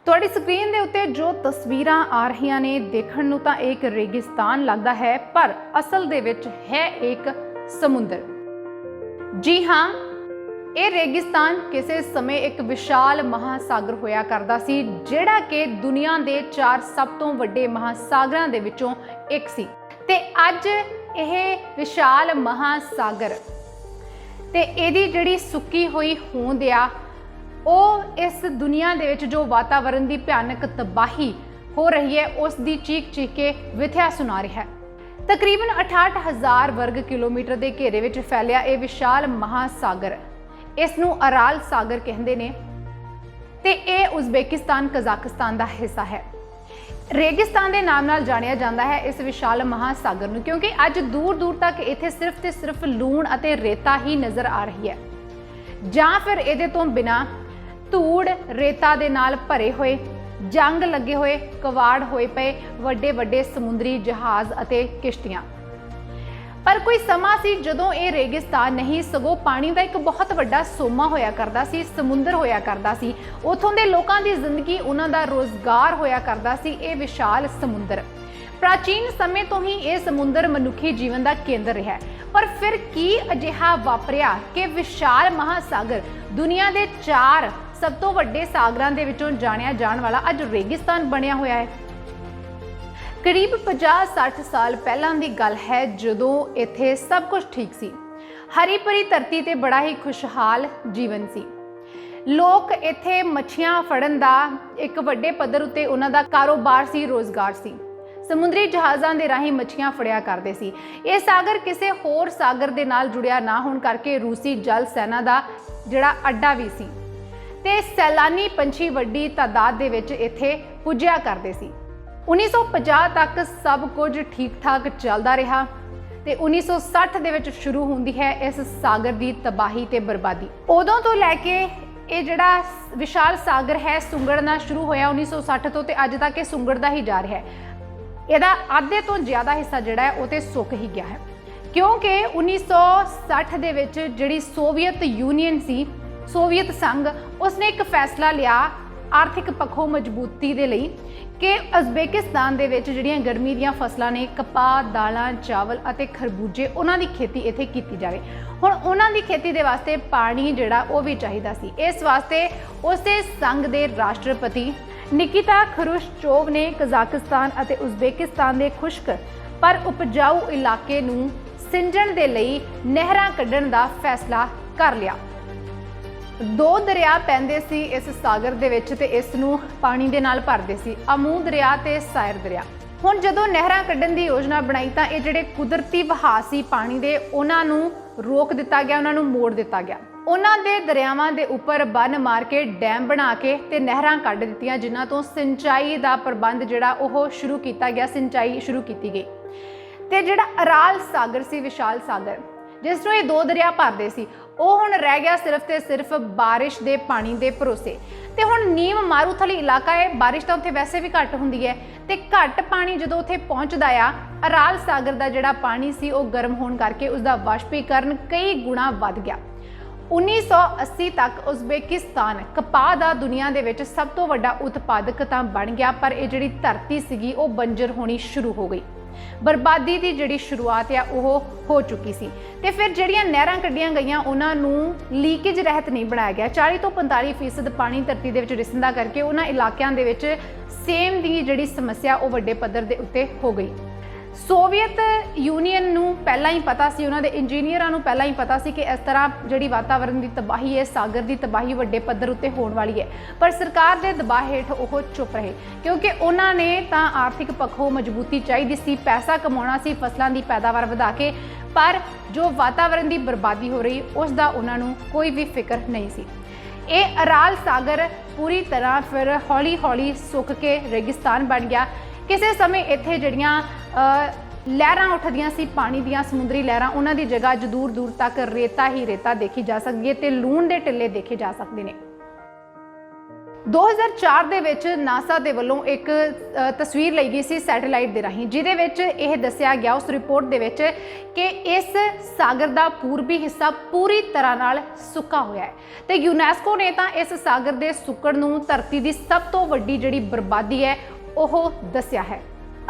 ਤੁਹਾਡੀ ਸਕਰੀਨ ਦੇ ਉੱਤੇ ਜੋ ਤਸਵੀਰਾਂ ਆ ਰਹੀਆਂ ਨੇ ਦੇਖਣ ਨੂੰ ਤਾਂ ਇੱਕ ਰੇਗਿਸਤਾਨ ਲੱਗਦਾ ਹੈ, ਪਰ ਅਸਲ ਦੇ ਵਿੱਚ ਹੈ ਇੱਕ ਸਮੁੰਦਰ। ਜੀ ਹਾਂ, ਇਹ ਰੇਗਿਸਤਾਨ ਕਿਸੇ ਸਮੇਂ ਇੱਕ ਵਿਸ਼ਾਲ ਮਹਾਸਾਗਰ ਹੋਇਆ ਕਰਦਾ ਸੀ, ਜਿਹੜਾ ਕਿ ਦੁਨੀਆ ਦੇ 4 ਸਭ ਤੋਂ ਵੱਡੇ ਮਹਾਸਾਗਰਾਂ ਦੇ ਵਿੱਚੋਂ ਇੱਕ ਸੀ। ਤੇ ਅੱਜ ਇਹ ਵਿਸ਼ਾਲ ਮਹਾਸਾਗਰ ਤੇ ਇਹਦੀ ਜਿਹੜੀ ਸੁੱਕੀ ਹੋਈ ਹੋਂਦ ਆ, ਉਹ ਇਸ ਦੁਨੀਆ ਦੇ ਵਿੱਚ ਜੋ ਵਾਤਾਵਰਣ ਦੀ ਭਿਆਨਕ ਤਬਾਹੀ ਹੋ ਰਹੀ ਹੈ ਉਸ ਦੀ ਚੀਖ ਕੇ ਵਿਥਿਆ ਸੁਣਾ ਰਿਹਾ ਹੈ। ਤਕਰੀਬਨ 68,000 ਵਰਗ ਕਿਲੋਮੀਟਰ ਦੇ ਘੇਰੇ ਵਿੱਚ ਫੈਲਿਆ ਇਹ ਵਿਸ਼ਾਲ ਮਹਾਸਾਗਰ, ਇਸ ਨੂੰ ਅਰਾਲ ਸਾਗਰ ਕਹਿੰਦੇ ਨੇ ਤੇ ਇਹ ਉਜ਼ਬੇਕਿਸਤਾਨ ਕਜ਼ਾਕਿਸਤਾਨ ਦਾ ਹਿੱਸਾ ਹੈ। ਰੇਗਿਸਤਾਨ ਦੇ ਨਾਮ ਨਾਲ ਜਾਣਿਆ ਜਾਂਦਾ ਹੈ ਇਸ ਵਿਸ਼ਾਲ ਮਹਾਸਾਗਰ ਨੂੰ, ਕਿਉਂਕਿ ਅੱਜ ਦੂਰ ਤੱਕ ਇੱਥੇ ਸਿਰਫ ਤੇ ਸਿਰਫ ਲੂਣ ਅਤੇ ਰੇਤਾ ਹੀ ਨਜ਼ਰ ਆ ਰਹੀ ਹੈ, ਜਾਂ ਫਿਰ ਇਹਦੇ ਤੋਂ ਬਿਨਾਂ ਧੂੜ ਰੇਤਾ ਦੇ ਨਾਲ ਭਰੇ ਹੋਏ, ਜੰਗ ਲੱਗੇ ਹੋਏ, ਕਵਾੜ ਹੋਏ ਪਏ ਵੱਡੇ ਵੱਡੇ ਸਮੁੰਦਰੀ ਜਹਾਜ਼ ਅਤੇ ਕਿਸ਼ਤੀਆਂ। ਪਰ ਕੋਈ ਸਮਾਂ ਸੀ ਜਦੋਂ ਇਹ ਰੇਗਿਸਤਾਨ ਨਹੀਂ ਸਗੋਂ ਪਾਣੀ ਦਾ ਇੱਕ ਬਹੁਤ ਵੱਡਾ ਸੋਮਾ ਹੋਇਆ ਕਰਦਾ ਸੀ, ਸਮੁੰਦਰ ਹੋਇਆ ਕਰਦਾ ਸੀ। ਉੱਥੋਂ ਦੇ ਲੋਕਾਂ ਦੀ ਜ਼ਿੰਦਗੀ, ਉਹਨਾਂ ਦਾ ਰੋਜ਼ਗਾਰ ਹੋਇਆ ਕਰਦਾ ਸੀ ਇਹ ਵਿਸ਼ਾਲ ਸਮੁੰਦਰ। ਪ੍ਰਾਚੀਨ ਸਮੇਂ ਤੋਂ ਹੀ ਇਹ ਸਮੁੰਦਰ ਮਨੁੱਖੀ ਜੀਵਨ ਦਾ ਕੇਂਦਰ ਰਿਹਾ। ਪਰ ਫਿਰ ਕੀ ਅਜਿਹਾ ਵਾਪਰਿਆ ਕਿ ਵਿਸ਼ਾਲ ਮਹਾਸਾਗਰ, ਦੁਨੀਆ ਦੇ 4 ਸਭ ਤੋਂ ਵੱਡੇ ਸਾਗਰਾਂ ਦੇ ਵਿੱਚੋਂ ਜਾਣਿਆ ਜਾਣ ਵਾਲਾ, ਅੱਜ ਰੇਗਿਸਤਾਨ ਬਣਿਆ ਹੋਇਆ ਹੈ। ਕਰੀਬ 50-60 ਸਾਲ ਪਹਿਲਾਂ ਦੀ ਗੱਲ ਹੈ, ਜਦੋਂ ਇੱਥੇ ਸਭ ਕੁਝ ਠੀਕ ਸੀ। ਹਰੀ ਭਰੀ ਧਰਤੀ ਤੇ ਬੜਾ ਹੀ ਖੁਸ਼ਹਾਲ ਜੀਵਨ ਸੀ। ਲੋਕ ਇੱਥੇ ਮੱਛੀਆਂ ਫੜਨ ਦਾ ਇੱਕ ਵੱਡੇ ਪੱਧਰ ਉੱਤੇ ਉਹਨਾਂ ਦਾ ਕਾਰੋਬਾਰ ਸੀ, ਰੋਜ਼ਗਾਰ ਸੀ। ਸਮੁੰਦਰੀ ਜਹਾਜ਼ਾਂ ਦੇ ਰਾਹੀਂ ਮੱਛੀਆਂ ਫੜਿਆ ਕਰਦੇ ਸੀ। ਇਹ ਸਾਗਰ ਕਿਸੇ ਹੋਰ ਸਾਗਰ ਦੇ ਨਾਲ ਜੁੜਿਆ ਨਾ ਹੋਣ ਕਰਕੇ ਰੂਸੀ ਜਲ ਸੈਨਾ ਦਾ ਜਿਹੜਾ ਅੱਡਾ ਵੀ ਸੀ ਤੇ ਸੈਲਾਨੀ ਪੰਛੀ ਵੱਡੀ ਤਾਦਾਦ ਦੇ ਵਿੱਚ ਇੱਥੇ ਪੁੱਜਿਆ ਕਰਦੇ ਸੀ। 1950 ਤੱਕ ਸਭ ਕੁਝ ਠੀਕ ਠਾਕ ਚੱਲਦਾ ਰਿਹਾ ਤੇ 1960 ਦੇ ਵਿੱਚ ਸ਼ੁਰੂ ਹੁੰਦੀ ਹੈ ਇਸ ਸਾਗਰ ਦੀ ਤਬਾਹੀ ਤੇ ਬਰਬਾਦੀ। ਉਦੋਂ ਤੋਂ ਲੈ ਕੇ ਇਹ ਜਿਹੜਾ ਵਿਸ਼ਾਲ ਸਾਗਰ ਹੈ ਸੁੰਗੜਨਾ ਸ਼ੁਰੂ ਹੋਇਆ 1960 ਤੋਂ, ਤੇ ਅੱਜ ਤੱਕ ਇਹ ਸੁੰਗੜਦਾ ਹੀ ਜਾ ਰਿਹਾ ਹੈ। ਇਹਦਾ ਅੱਧੇ ਤੋਂ ਜ਼ਿਆਦਾ ਹਿੱਸਾ ਜਿਹੜਾ ਹੈ ਉਹ ਤੇ ਸੁੱਕ ਹੀ ਗਿਆ ਹੈ, ਕਿਉਂਕਿ 1960 ਦੇ ਵਿੱਚ ਜਿਹੜੀ ਸੋਵੀਅਤ ਯੂਨੀਅਨ ਸੀ, ਸੋਵੀਅਤ ਸੰਘ, ਉਸਨੇ ਇੱਕ ਫੈਸਲਾ ਲਿਆ ਆਰਥਿਕ ਪੱਖੋਂ ਮਜ਼ਬੂਤੀ ਦੇ ਲਈ ਕਿ ਉਜ਼ਬੇਕਿਸਤਾਨ ਦੇ ਵਿੱਚ ਜਿਹੜੀਆਂ ਗਰਮੀ ਦੀਆਂ ਫਸਲਾਂ ਨੇ, ਕਪਾਹ, ਦਾਲਾਂ, ਚਾਵਲ ਅਤੇ ਖਰਬੂਜੇ, ਉਹਨਾਂ ਦੀ ਖੇਤੀ ਇੱਥੇ ਕੀਤੀ ਜਾਵੇ। ਹੁਣ ਉਹਨਾਂ ਦੀ ਖੇਤੀ ਦੇ ਵਾਸਤੇ ਪਾਣੀ ਜਿਹੜਾ ਉਹ ਵੀ ਚਾਹੀਦਾ ਸੀ। ਇਸ ਵਾਸਤੇ ਉਸੇ ਸੰਘ ਦੇ ਰਾਸ਼ਟਰਪਤੀ ਨਿਕਿਤਾ ਖਰੁਸ਼ਚੋਵ ਨੇ ਕਜ਼ਾਕਿਸਤਾਨ ਅਤੇ ਉਜ਼ਬੇਕਿਸਤਾਨ ਦੇ ਖੁਸ਼ਕ ਪਰ ਉਪਜਾਊ ਇਲਾਕੇ ਨੂੰ ਸਿੰਜਣ ਦੇ ਲਈ ਨਹਿਰਾਂ ਕੱਢਣ ਦਾ ਫੈਸਲਾ ਕਰ ਲਿਆ। 2 ਦਰਿਆ ਪੈਂਦੇ ਸੀ ਇਸ ਸਾਗਰ ਦੇ ਵਿੱਚ ਤੇ ਇਸ ਨੂੰ ਪਾਣੀ ਦੇ ਨਾਲ ਭਰਦੇ ਸੀ, ਅਮੂ ਦਰਿਆ ਤੇ ਸਾਇਰ ਦਰਿਆ। ਹੁਣ ਜਦੋਂ ਨਹਿਰਾਂ ਕੱਢਣ ਦੀ ਯੋਜਨਾ ਬਣਾਈ ਤਾਂ ਇਹ ਜਿਹੜੇ ਕੁਦਰਤੀ ਵਹਾਅ ਸੀ ਪਾਣੀ ਦੇ, ਉਹਨਾਂ ਨੂੰ ਰੋਕ ਦਿੱਤਾ ਗਿਆ, ਉਹਨਾਂ ਨੂੰ ਮੋੜ ਦਿੱਤਾ ਗਿਆ। ਉਹਨਾਂ ਦੇ ਦਰਿਆਵਾਂ ਦੇ ਉੱਪਰ ਬੰਨ ਮਾਰ ਕੇ ਡੈਮ ਬਣਾ ਕੇ ਤੇ ਨਹਿਰਾਂ ਕੱਢ ਦਿੱਤੀਆਂ, ਜਿਨ੍ਹਾਂ ਤੋਂ ਸਿੰਚਾਈ ਦਾ ਪ੍ਰਬੰਧ ਜਿਹੜਾ ਉਹ ਸ਼ੁਰੂ ਕੀਤਾ ਗਿਆ, ਸਿੰਚਾਈ ਸ਼ੁਰੂ ਕੀਤੀ ਗਈ। ਤੇ ਜਿਹੜਾ ਅਰਾਲ ਸਾਗਰ ਸੀ, ਵਿਸ਼ਾਲ ਸਾਗਰ, ਜਿਸ ਨੂੰ ਇਹ 2 ਦਰਿਆ ਭਰਦੇ ਸੀ, ਉਹ ਹੁਣ ਰਹਿ ਗਿਆ ਸਿਰਫ ਤੇ ਸਿਰਫ ਬਾਰਿਸ਼ ਦੇ ਪਾਣੀ ਦੇ ਭਰੋਸੇ। ਤੇ ਹੁਣ ਨੀਮ ਮਾਰੂਥਲੀ ਇਲਾਕਾ ਹੈ, ਬਾਰਿਸ਼ ਤਾਂ ਉੱਥੇ ਵੈਸੇ ਵੀ ਘੱਟ ਹੁੰਦੀ ਹੈ ਤੇ ਘੱਟ ਪਾਣੀ ਜਦੋਂ ਉੱਥੇ ਪਹੁੰਚਦਾ ਆ, ਅਰਾਲ ਸਾਗਰ ਦਾ ਜਿਹੜਾ ਪਾਣੀ ਸੀ ਉਹ ਗਰਮ ਹੋਣ ਕਰਕੇ ਉਸਦਾ ਵਾਸ਼ਪੀਕਰਨ ਕਈ ਗੁਣਾ ਵੱਧ ਗਿਆ। 1980 ਤੱਕ ਉਜ਼ਬੇਕਿਸਤਾਨ ਕਪਾਹ ਦਾ ਦੁਨੀਆ ਦੇ ਵਿੱਚ ਸਭ ਤੋਂ ਵੱਡਾ ਉਤਪਾਦਕ ਤਾਂ ਬਣ ਗਿਆ, ਪਰ ਇਹ ਜਿਹੜੀ ਧਰਤੀ ਸੀਗੀ ਉਹ ਬੰਜਰ ਹੋਣੀ ਸ਼ੁਰੂ ਹੋ ਗਈ। ਬਰਬਾਦੀ ਦੀ ਜਿਹੜੀ ਸ਼ੁਰੂਆਤ ਆ ਉਹ ਹੋ ਚੁੱਕੀ ਸੀ। ਤੇ ਫਿਰ ਜਿਹੜੀਆਂ ਨਹਿਰਾਂ ਕੱਢੀਆਂ ਗਈਆਂ ਉਹਨਾਂ ਨੂੰ ਲੀਕੇਜ ਰਹਿਤ ਨਹੀਂ ਬਣਾਇਆ ਗਿਆ। 40 ਤੋਂ 45% ਪਾਣੀ ਧਰਤੀ ਦੇ ਵਿੱਚ ਰਿਸਦਾ ਕਰਕੇ ਉਹਨਾਂ ਇਲਾਕਿਆਂ ਦੇ ਵਿੱਚ ਸੇਮ ਦੀ ਜਿਹੜੀ ਸਮੱਸਿਆ ਉਹ ਵੱਡੇ ਪੱਧਰ ਦੇ ਉੱਤੇ ਹੋ ਗਈ। ਸੋਵੀਅਤ ਯੂਨੀਅਨ ਨੂੰ ਪਹਿਲਾਂ ਹੀ ਪਤਾ ਸੀ, ਉਹਨਾਂ ਦੇ ਇੰਜੀਨੀਅਰਾਂ ਨੂੰ ਪਹਿਲਾਂ ਹੀ ਪਤਾ ਸੀ ਕਿ ਇਸ ਤਰ੍ਹਾਂ ਜਿਹੜੀ ਵਾਤਾਵਰਣ ਦੀ ਤਬਾਹੀ ਹੈ, ਸਾਗਰ ਦੀ ਤਬਾਹੀ ਵੱਡੇ ਪੱਧਰ ਉੱਤੇ ਹੋਣ ਵਾਲੀ ਹੈ। ਪਰ ਸਰਕਾਰ ਦੇ ਦਬਾਅ ਹੇਠ ਉਹ ਚੁੱਪ ਰਹੇ, ਕਿਉਂਕਿ ਉਹਨਾਂ ਨੇ ਤਾਂ ਆਰਥਿਕ ਪੱਖੋਂ ਮਜ਼ਬੂਤੀ ਚਾਹੀਦੀ ਸੀ, ਪੈਸਾ ਕਮਾਉਣਾ ਸੀ ਫਸਲਾਂ ਦੀ ਪੈਦਾਵਾਰ ਵਧਾ ਕੇ, ਪਰ ਜੋ ਵਾਤਾਵਰਣ ਦੀ ਬਰਬਾਦੀ ਹੋ ਰਹੀ ਉਸ ਦਾ ਉਹਨਾਂ ਨੂੰ ਕੋਈ ਵੀ ਫਿਕਰ ਨਹੀਂ ਸੀ। ਇਹ ਅਰਾਲ ਸਾਗਰ ਪੂਰੀ ਤਰ੍ਹਾਂ ਫਿਰ ਹੌਲੀ-ਹੌਲੀ ਸੁੱਕ ਕੇ ਰੇਗਿਸਤਾਨ ਬਣ ਗਿਆ। ਕਿਸੇ ਸਮੇਂ ਇੱਥੇ ਜਿਹੜੀਆਂ ਲਹਿਰਾਂ ਉੱਠਦੀਆਂ ਸੀ ਪਾਣੀ ਦੀਆਂ, ਸਮੁੰਦਰੀ ਲਹਿਰਾਂ, ਉਹਨਾਂ ਦੀ ਜਗ੍ਹਾ ਅੱਜ ਦੂਰ ਤੱਕ ਰੇਤਾ ਹੀ ਰੇਤਾ ਦੇਖੀ ਜਾ ਸਕਦੀ ਹੈ ਤੇ ਲੂਣ ਦੇ ਟਿੱਲੇ ਦੇਖੇ ਜਾ ਸਕਦੇ ਨੇ। 2004 ਦੇ ਵਿੱਚ ਨਾਸਾ ਦੇ ਵੱਲੋਂ ਇੱਕ ਤਸਵੀਰ ਲਈ ਗਈ ਸੀ ਸੈਟੇਲਾਈਟ ਦੇ ਰਾਹੀਂ, ਜਿਹਦੇ ਵਿੱਚ ਇਹ ਦੱਸਿਆ ਗਿਆ ਉਸ ਰਿਪੋਰਟ ਦੇ ਵਿੱਚ ਕਿ ਇਸ ਸਾਗਰ ਦਾ ਪੂਰਬੀ ਹਿੱਸਾ ਪੂਰੀ ਤਰ੍ਹਾਂ ਨਾਲ ਸੁੱਕਾ ਹੋਇਆ ਹੈ ਤੇ ਯੂਨੈਸਕੋ ਨੇ ਤਾਂ ਇਸ ਸਾਗਰ ਦੇ ਸੁੱਕਣ ਨੂੰ ਧਰਤੀ ਦੀ ਸਭ ਤੋਂ ਵੱਡੀ ਜਿਹੜੀ ਬਰਬਾਦੀ ਹੈ ਉਹ ਦੱਸਿਆ ਹੈ।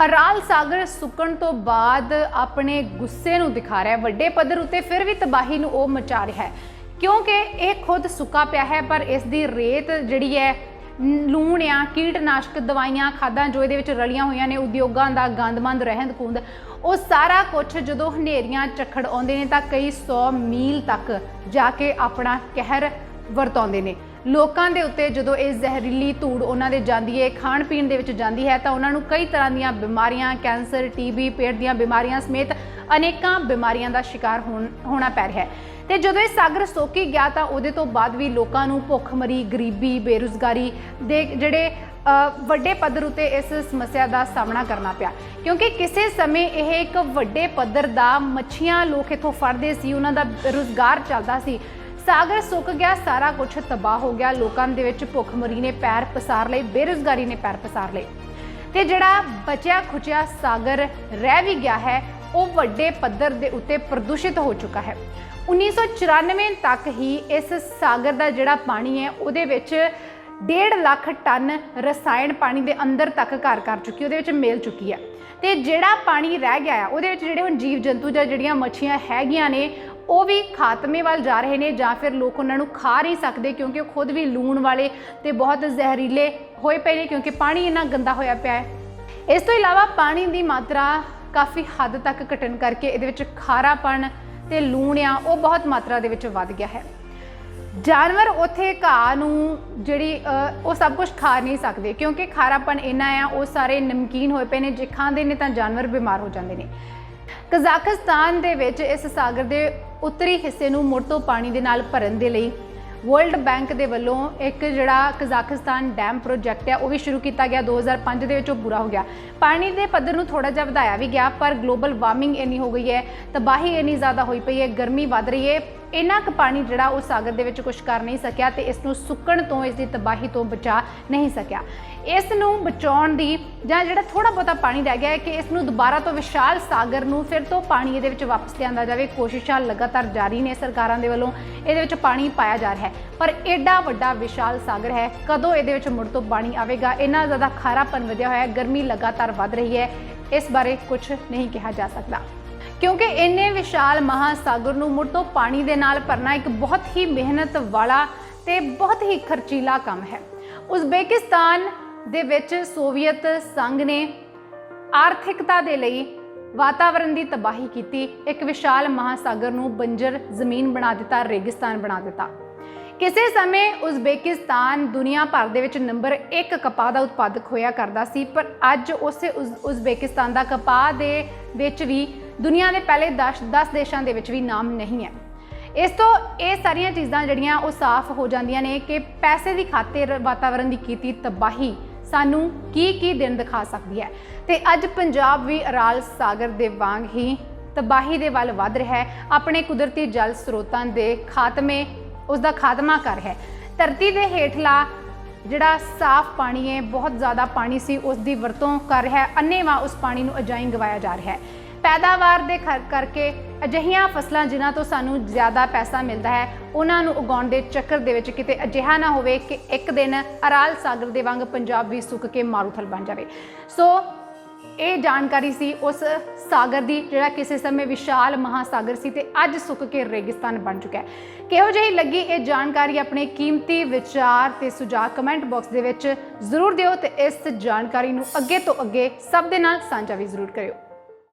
ਅਰਾਲ ਸਾਗਰ ਸੁੱਕਣ ਤੋਂ ਬਾਅਦ ਆਪਣੇ ਗੁੱਸੇ ਨੂੰ ਦਿਖਾ ਰਿਹਾ ਹੈ, ਵੱਡੇ ਪੱਧਰ ਉੱਤੇ ਫਿਰ ਵੀ ਤਬਾਹੀ ਨੂੰ ਉਹ ਮਚਾ ਰਿਹਾ ਹੈ, ਕਿਉਂਕਿ ਇਹ ਖੁਦ ਸੁੱਕਾ ਪਿਆ ਹੈ ਪਰ ਇਸ ਦੀ ਰੇਤ ਜਿਹੜੀ ਹੈ, ਲੂਣ ਆ, ਕੀਟਨਾਸ਼ਕ ਦਵਾਈਆਂ, ਖਾਦਾਂ ਜੋ ਇਹਦੇ ਵਿੱਚ ਰਲੀਆਂ ਹੋਈਆਂ ਨੇ, ਉਦਯੋਗਾਂ ਦਾ ਗੰਦਮੰਦ ਰਹਿੰਦ ਖੂੰਹਦ, ਉਹ ਸਾਰਾ ਕੁਝ ਜਦੋਂ ਹਨੇਰੀਆਂ ਝੱਖੜ ਆਉਂਦੇ ਨੇ ਤਾਂ ਕਈ 100 ਮੀਲ ਤੱਕ ਜਾ ਕੇ ਆਪਣਾ ਕਹਿਰ ਵਰਤਾਉਂਦੇ ਨੇ। ਲੋਕਾਂ ਦੇ ਉੱਤੇ ਜਦੋਂ ਇਹ ਜ਼ਹਿਰੀਲੀ ਧੂੜ ਉਹਨਾਂ ਦੇ ਜਾਂਦੀ ਹੈ, ਖਾਣ ਪੀਣ ਦੇ ਵਿੱਚ ਜਾਂਦੀ ਹੈ, ਤਾਂ ਉਹਨਾਂ ਨੂੰ ਕਈ ਤਰ੍ਹਾਂ ਦੀਆਂ ਬਿਮਾਰੀਆਂ, ਕੈਂਸਰ, TB, ਪੇਟ ਦੀਆਂ ਬਿਮਾਰੀਆਂ ਸਮੇਤ ਅਨੇਕਾਂ ਬਿਮਾਰੀਆਂ ਦਾ ਸ਼ਿਕਾਰ ਹੋਣਾ ਪੈ ਰਿਹਾ ਹੈ। ਤੇ ਜਦੋਂ ਇਹ ਸਾਗਰ ਸੁੱਕ ਗਿਆ ਤਾਂ ਉਹਦੇ ਤੋਂ ਬਾਅਦ ਵੀ ਲੋਕਾਂ ਨੂੰ ਭੁੱਖਮਰੀ, ਗਰੀਬੀ, ਬੇਰੁਜ਼ਗਾਰੀ ਦੇ ਜਿਹੜੇ ਵੱਡੇ ਪੱਧਰ ਉਤੇ ਇਸ ਸਮੱਸਿਆ ਦਾ ਸਾਹਮਣਾ ਕਰਨਾ ਪਿਆ, ਕਿਉਂਕਿ ਕਿਸੇ ਸਮੇਂ ਇਹ ਇੱਕ ਵੱਡੇ ਪੱਧਰ ਦਾ ਮੱਛੀਆਂ ਲੋਕ ਇੱਥੋਂ ਫੜਦੇ ਸੀ, ਉਹਨਾਂ ਦਾ ਰੁਜ਼ਗਾਰ ਚੱਲਦਾ ਸੀ। ਸਾਗਰ ਸੁੱਕ ਗਿਆ, ਸਾਰਾ ਕੁਝ ਤਬਾਹ ਹੋ ਗਿਆ, ਲੋਕਾਂ ਦੇ ਵਿੱਚ ਭੁੱਖਮਰੀ ਨੇ ਪੈਰ ਪਸਾਰ ਲਏ, ਬੇਰੁਜ਼ਗਾਰੀ ਨੇ ਪੈਰ ਪਸਾਰ ਲਏ ਤੇ ਜਿਹੜਾ ਬਚਿਆ ਖੁਚਿਆ ਸਾਗਰ ਰਹਿ ਵੀ ਗਿਆ ਹੈ ਉਹ ਵੱਡੇ ਪੱਧਰ ਦੇ ਉੱਤੇ ਪ੍ਰਦੂਸ਼ਿਤ ਹੋ ਚੁੱਕਾ ਹੈ। 1994 ਤੱਕ ਹੀ ਇਸ ਸਾਗਰ ਦਾ ਜਿਹੜਾ ਪਾਣੀ ਹੈ ਉਹਦੇ ਵਿੱਚ 1.5 ਲੱਖ ਟਨ ਰਸਾਇਣ ਪਾਣੀ ਦੇ ਅੰਦਰ ਤੱਕ ਘਰ ਕਰ ਚੁੱਕੀ, ਉਹਦੇ ਵਿੱਚ ਮਿਲ ਚੁੱਕੀ ਹੈ। ਤੇ ਜਿਹੜਾ ਪਾਣੀ ਰਹਿ ਗਿਆ ਆ ਉਹਦੇ ਵਿੱਚ ਜਿਹੜੇ ਹੁਣ ਜੀਵ ਜੰਤੂ ਜਾਂ ਜਿਹੜੀਆਂ ਮੱਛੀਆਂ ਹੈਗੀਆਂ ਨੇ ਉਹ ਵੀ ਖਾਤਮੇ ਵੱਲ ਜਾ ਰਹੇ ਨੇ, ਜਾਂ ਫਿਰ ਲੋਕ ਉਹਨਾਂ ਨੂੰ ਖਾ ਨਹੀਂ ਸਕਦੇ ਕਿਉਂਕਿ ਉਹ ਖੁਦ ਵੀ ਲੂਣ ਵਾਲੇ ਤੇ ਬਹੁਤ ਜ਼ਹਿਰੀਲੇ ਹੋਏ ਪਏ ਨੇ, ਕਿਉਂਕਿ ਪਾਣੀ ਇੰਨਾ ਗੰਦਾ ਹੋਇਆ ਪਿਆ ਹੈ। ਇਸ ਤੋਂ ਇਲਾਵਾ ਪਾਣੀ ਦੀ ਮਾਤਰਾ ਕਾਫੀ ਹੱਦ ਤੱਕ ਘਟਣ ਕਰਕੇ ਇਹਦੇ ਵਿੱਚ ਖਾਰਾਪਣ ਤੇ ਲੂਣ ਆ ਉਹ ਬਹੁਤ ਮਾਤਰਾ ਦੇ ਵਿੱਚ ਵੱਧ ਗਿਆ ਹੈ। ਜਾਨਵਰ ਉੱਥੇ ਘਾਹ ਨੂੰ ਜਿਹੜੀ ਉਹ ਸਭ ਕੁਝ ਖਾ ਨਹੀਂ ਸਕਦੇ ਕਿਉਂਕਿ ਖਾਰਾਪਣ ਇੰਨਾ ਆ, ਉਹ ਸਾਰੇ ਨਮਕੀਨ ਹੋਏ ਪਏ ਨੇ, ਜੇ ਖਾਂਦੇ ਨੇ ਤਾਂ ਜਾਨਵਰ ਬਿਮਾਰ ਹੋ ਜਾਂਦੇ ਨੇ। ਕਜ਼ਾਕਿਸਤਾਨ ਦੇ ਵਿੱਚ ਇਸ ਸਾਗਰ ਦੇ ਉੱਤਰੀ ਹਿੱਸੇ ਨੂੰ ਮੁੜ ਤੋਂ ਪਾਣੀ ਦੇ ਨਾਲ ਭਰਨ ਦੇ ਲਈ ਵਰਲਡ ਬੈਂਕ ਦੇ ਵੱਲੋਂ ਇੱਕ ਜਿਹੜਾ ਕਜ਼ਾਕਿਸਤਾਨ ਡੈਮ ਪ੍ਰੋਜੈਕਟ ਹੈ ਉਹ ਵੀ ਸ਼ੁਰੂ ਕੀਤਾ ਗਿਆ। 2005 ਦੇ ਵਿੱਚ ਉਹ ਪੂਰਾ ਹੋ ਗਿਆ। ਪਾਣੀ ਦੇ ਪੱਧਰ ਨੂੰ ਥੋੜਾ ਜਿਹਾ ਵਧਾਇਆ ਵੀ ਗਿਆ, ਪਰ ਗਲੋਬਲ ਵਾਰਮਿੰਗ ਇੰਨੀ ਹੋ ਗਈ ਹੈ, ਤਬਾਹੀ ਇੰਨੀ ਜ਼ਿਆਦਾ ਹੋਈ ਪਈ ਹੈ, ਗਰਮੀ ਵੱਧ ਰਹੀ ਹੈ, ਇੰਨਾ ਕੁ ਪਾਣੀ ਜਿਹੜਾ ਉਹ ਸਾਗਰ ਦੇ ਵਿੱਚ ਕੁਝ ਕਰ ਨਹੀਂ ਸਕਿਆ ਤੇ ਇਸ ਨੂੰ ਸੁੱਕਣ ਤੋਂ, ਇਸ ਦੀ ਤਬਾਹੀ ਤੋਂ ਬਚਾ ਨਹੀਂ ਸਕਿਆ। ਇਸ ਨੂੰ ਬਚਾਉਣ ਦੀ ਜਾਂ ਜਿਹੜਾ ਥੋੜਾ ਬਹੁਤਾ ਪਾਣੀ ਰਹਿ ਗਿਆ ਹੈ ਕਿ ਇਸ ਨੂੰ ਦੁਬਾਰਾ ਤੋਂ ਵਿਸ਼ਾਲ ਸਾਗਰ ਨੂੰ ਫਿਰ ਤੋਂ ਪਾਣੀ ਇਹਦੇ ਵਿੱਚ ਵਾਪਸ ਲਿਆਂਦਾ ਜਾਵੇ। ਕੋਸ਼ਿਸ਼ਾਂ ਲਗਾਤਾਰ ਜਾਰੀ ਨੇ ਸਰਕਾਰਾਂ ਦੇ ਵੱਲੋਂ, ਇਹਦੇ ਵਿੱਚ ਪਾਣੀ ਪਾਇਆ ਜਾ ਰਿਹਾ ਹੈ, ਪਰ ਐਡਾ ਵੱਡਾ ਵਿਸ਼ਾਲ ਸਾਗਰ ਹੈ, ਕਦੋਂ ਇਹਦੇ ਵਿੱਚ ਮੁੜ ਤੋਂ ਪਾਣੀ ਆਵੇਗਾ? ਇੰਨਾ ਜ਼ਿਆਦਾ ਖਾਰਾਪਨ ਵਧਿਆ ਹੋਇਆ ਹੈ, ਗਰਮੀ ਲਗਾਤਾਰ ਵੱਧ ਰਹੀ ਹੈ, ਇਸ ਬਾਰੇ ਕੁਝ ਨਹੀਂ ਕਿਹਾ ਜਾ ਸਕਦਾ ਕਿਉਂਕਿ ਇੰਨੇ ਵਿਸ਼ਾਲ ਮਹਾਸਾਗਰ ਨੂੰ ਮੁੜ ਤੋਂ ਪਾਣੀ ਦੇ ਨਾਲ ਭਰਨਾ ਇੱਕ ਬਹੁਤ ਹੀ ਮਿਹਨਤ ਵਾਲਾ ਤੇ ਬਹੁਤ ਹੀ ਖਰਚੀਲਾ ਕੰਮ ਹੈ। ਉਜ਼ਬੇਕਿਸਤਾਨ ਦੇ ਵਿੱਚ ਸੋਵੀਅਤ ਸੰਘ ਨੇ ਆਰਥਿਕਤਾ ਦੇ ਲਈ ਵਾਤਾਵਰਣ ਦੀ ਤਬਾਹੀ ਕੀਤੀ, ਇੱਕ ਵਿਸ਼ਾਲ ਮਹਾਸਾਗਰ ਨੂੰ ਬੰਜਰ ਜ਼ਮੀਨ ਬਣਾ ਦਿੱਤਾ, ਰੇਗਿਸਤਾਨ ਬਣਾ ਦਿੱਤਾ। ਕਿਸੇ ਸਮੇਂ ਉਜ਼ਬੇਕਿਸਤਾਨ ਦੁਨੀਆ ਭਰ ਦੇ ਵਿੱਚ ਨੰਬਰ 1 ਕਪਾਹ ਦਾ ਉਤਪਾਦਕ ਹੋਇਆ ਕਰਦਾ ਸੀ, ਪਰ ਅੱਜ ਉਸੇ ਉਜ਼ਬੇਕਿਸਤਾਨ ਦਾ ਕਪਾਹ ਦੇ ਵਿੱਚ ਵੀ ਦੁਨੀਆ ਦੇ ਪਹਿਲੇ 10 ਦੇਸ਼ਾਂ ਦੇ ਵਿੱਚ ਵੀ ਨਾਮ ਨਹੀਂ ਹੈ। ਇਸ ਤੋਂ ਇਹ ਸਾਰੀਆਂ ਚੀਜ਼ਾਂ ਜਿਹੜੀਆਂ ਉਹ ਸਾਫ਼ ਹੋ ਜਾਂਦੀਆਂ ਨੇ ਕਿ ਪੈਸੇ ਦੀ ਖਾਤਰ ਵਾਤਾਵਰਣ ਦੀ ਕੀਤੀ ਤਬਾਹੀ ਸਾਨੂੰ ਕੀ ਦਿਨ ਦਿਖਾ ਸਕਦੀ ਹੈ। ਤੇ ਅੱਜ ਪੰਜਾਬ ਵੀ ਅਰਾਲ ਸਾਗਰ ਦੇ ਵਾਂਗ ਹੀ ਤਬਾਹੀ ਦੇ ਵੱਲ ਵੱਧ ਰਿਹਾ ਹੈ, ਆਪਣੇ ਕੁਦਰਤੀ ਜਲ ਸਰੋਤਾਂ ਦੇ ਖਾਤਮੇ, ਉਸ ਦਾ ਖਾਤਮਾ ਕਰ ਰਿਹਾ ਹੈ। ਧਰਤੀ ਦੇ ਹੇਠਲਾ ਜਿਹੜਾ ਸਾਫ਼ ਪਾਣੀ ਹੈ, ਬਹੁਤ ਜ਼ਿਆਦਾ ਪਾਣੀ ਸੀ, ਉਸ ਦੀ ਵਰਤੋਂ ਕਰ ਰਿਹਾ ਹੈ, ਅੰਨ੍ਹੇਵਾਹ ਉਸ ਪਾਣੀ ਨੂੰ ਅਜਾਈਂ ਗਵਾਇਆ ਜਾ ਰਿਹਾ ਹੈ। ਪੈਦਾਵਾਰ ਦੇ ਕਰਕੇ ਅਜਿਹੀਆਂ ਫਸਲਾਂ ਜਿਨ੍ਹਾਂ ਤੋਂ ਸਾਨੂੰ ਜ਼ਿਆਦਾ ਪੈਸਾ ਮਿਲਦਾ ਹੈ ਉਹਨਾਂ ਨੂੰ ਉਗਾਉਣ ਦੇ ਚੱਕਰ ਦੇ ਵਿੱਚ ਕਿਤੇ ਅਜਿਹਾ ਨਾ ਹੋਵੇ ਕਿ ਇੱਕ ਦਿਨ ਅਰਾਲ ਸਾਗਰ ਦੇ ਵਾਂਗ ਪੰਜਾਬ ਵੀ ਸੁੱਕ ਕੇ ਮਾਰੂਥਲ ਬਣ ਜਾਵੇ। ਸੋ ਇਹ ਜਾਣਕਾਰੀ ਸੀ ਉਸ ਸਾਗਰ ਦੀ ਜਿਹੜਾ ਕਿਸੇ ਸਮੇਂ ਵਿਸ਼ਾਲ ਮਹਾਸਾਗਰ ਸੀ ਤੇ ਅੱਜ ਸੁੱਕ ਕੇ ਰੇਗਿਸਤਾਨ ਬਣ ਚੁੱਕਾ ਹੈ। ਕਿਹੋ ਜਿਹੀ ਲੱਗੀ ਇਹ ਜਾਣਕਾਰੀ? ਆਪਣੇ ਕੀਮਤੀ ਵਿਚਾਰ ਤੇ ਸੁਝਾਅ ਕਮੈਂਟ ਬਾਕਸ ਦੇ ਵਿੱਚ ਜ਼ਰੂਰ ਦਿਓ ਤੇ ਇਸ ਜਾਣਕਾਰੀ ਨੂੰ ਅੱਗੇ ਤੋਂ ਅੱਗੇ ਸਭ ਦੇ ਨਾਲ ਸਾਂਝਾ ਵੀ ਜ਼ਰੂਰ ਕਰਿਓ।